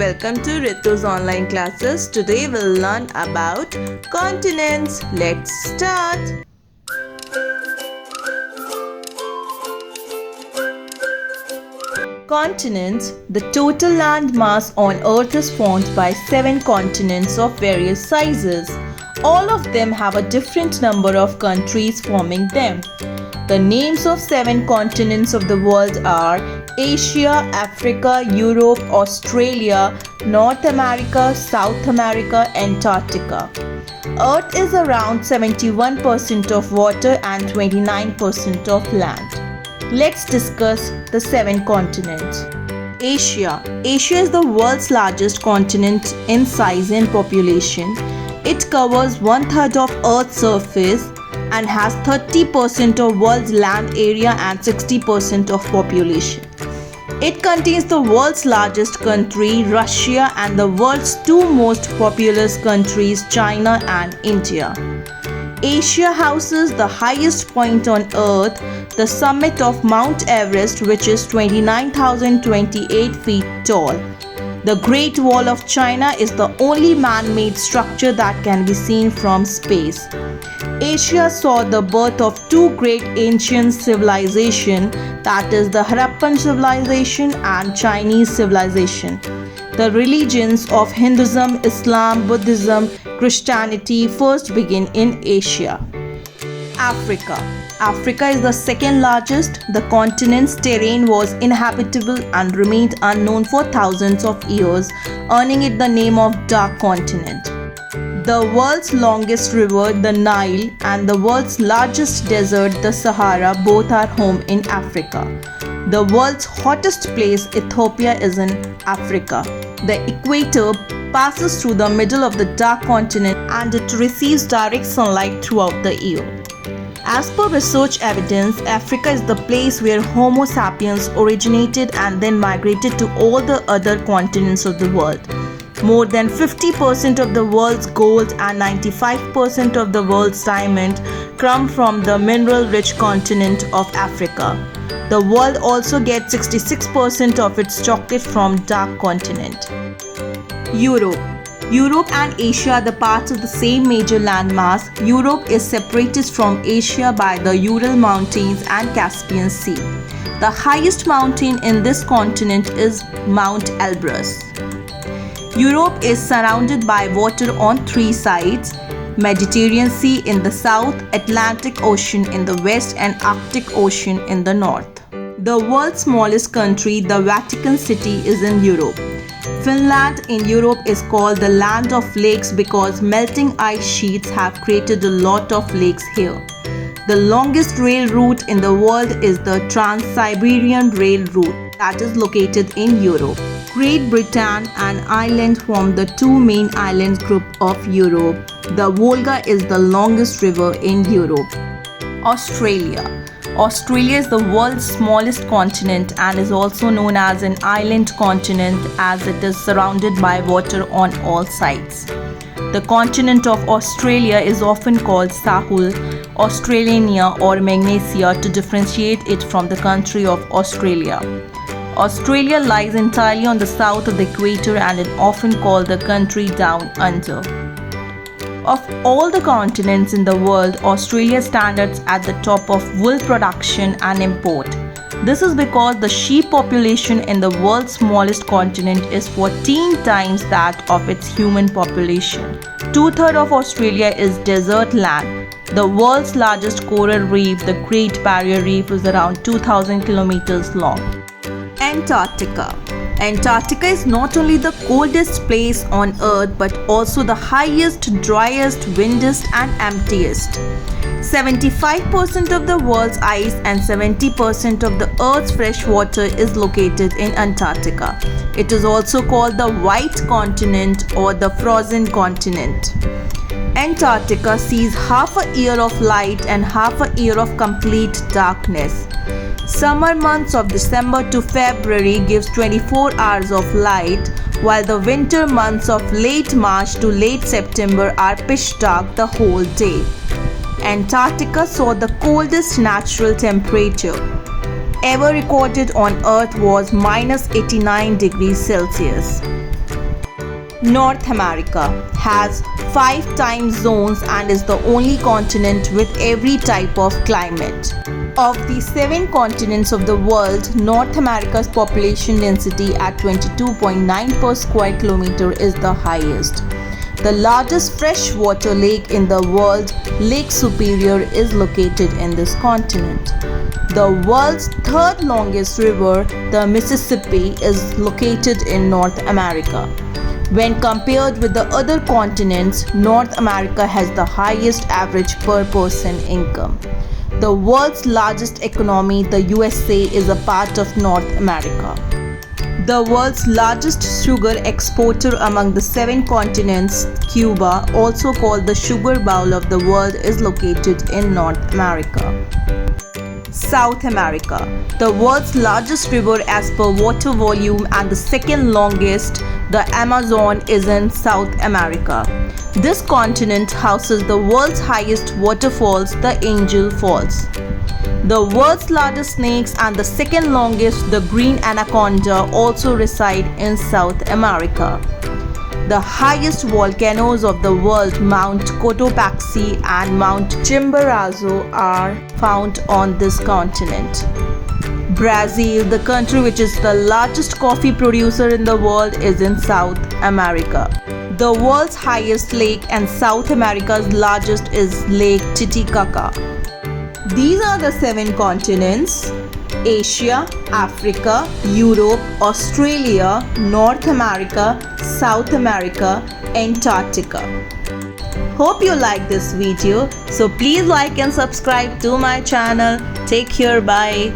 welcome to Ritu's online classes. Today we'll learn about continents. Let's start. Continents. The total land mass on Earth is formed by 7 continents of various sizes. All of them have a different number of countries forming them. The names of 7 continents of the world are Asia, Africa, Europe, Australia, North America, South America, Antarctica. Earth is around 71% of water and 29% of land. Let's discuss the 7 continents. Asia. Asia is the world's largest continent in size and population. It covers 1/3 of Earth's surface and has 30% of world's land area and 60% of population. It contains the world's largest country, Russia, and the world's 2 most populous countries, China and India. Asia houses the highest point on Earth, the summit of Mount Everest, which is 29,028 feet tall. The Great Wall of China is the only man-made structure that can be seen from space. Asia saw the birth of 2 great ancient civilizations, that is the Harappan civilization and Chinese civilization. The religions of Hinduism, Islam, Buddhism, Christianity first begin in Asia. Africa. Africa is the second largest. The continent's terrain was inhabitable and remained unknown for thousands of years, earning it the name of Dark Continent. The world's longest river, the Nile, and the world's largest desert, the Sahara, both are home in Africa. The world's hottest place, Ethiopia, is in Africa. The equator passes through the middle of the Dark Continent and it receives direct sunlight throughout the year. As per research evidence, Africa is the place where Homo sapiens originated and then migrated to all the other continents of the world. More than 50% of the world's gold and 95% of the world's diamond come from the mineral-rich continent of Africa. The world also gets 66% of its chocolate from Dark Continent. Europe. Europe and Asia are the parts of the same major landmass. Europe is separated from Asia by the Ural Mountains and Caspian Sea. The highest mountain in this continent is Mount Elbrus. Europe is surrounded by water on 3 sides: Mediterranean Sea in the south, Atlantic Ocean in the west, and Arctic Ocean in the north. The world's smallest country, the Vatican City, is in Europe. Finland in Europe is called the land of lakes because melting ice sheets have created a lot of lakes here. The longest rail route in the world is the Trans-Siberian Rail Route that is located in Europe. Great Britain and Ireland form the 2 main island group of Europe. The Volga is the longest river in Europe. Australia. Australia is the world's smallest continent and is also known as an island continent as it is surrounded by water on all sides. The continent of Australia is often called Sahul, Australania or Magnesia to differentiate it from the country of Australia. Australia lies entirely on the south of the equator and is often called the country down under. Of all the continents in the world, Australia stands at the top of wool production and import. This is because the sheep population in the world's smallest continent is 14 times that of its human population. 2/3 of Australia is desert land. The world's largest coral reef, the Great Barrier Reef, is around 2,000 kilometers long. Antarctica. Antarctica is not only the coldest place on Earth but also the highest, driest, windiest and emptiest. 75% of the world's ice and 70% of the Earth's fresh water is located in Antarctica. It is also called the White Continent or the Frozen Continent. Antarctica sees half a year of light and half a year of complete darkness. Summer months of December to February gives 24 hours of light, while the winter months of late March to late September are pitch dark the whole day. Antarctica saw the coldest natural temperature ever recorded on Earth was -89 degrees Celsius. North America has 5 time zones and is the only continent with every type of climate. Of the 7 continents of the world, North America's population density at 22.9 per square kilometer is the highest. The largest freshwater lake in the world, Lake Superior, is located in this continent. The world's third longest river, the Mississippi, is located in North America. When compared with the other continents, North America has the highest average per person income. The world's largest economy, the USA, is a part of North America. The world's largest sugar exporter among the 7 continents, Cuba, also called the sugar bowl of the world, is located in North America. South America. The world's largest river as per water volume and the second longest, the Amazon, is in South America. This continent houses the world's highest waterfalls, the Angel Falls. The world's largest snakes and the second longest, the green anaconda, also reside in South America. The highest volcanoes of the world, Mount Cotopaxi and Mount Chimborazo, are found on this continent. Brazil, the country which is the largest coffee producer in the world, is in South America. The world's highest lake and South America's largest is Lake Titicaca. These are the 7 continents: Asia, Africa, Europe, Australia, North America, South America, Antarctica. Hope you like this video, so please like and subscribe to my channel. Take care, bye.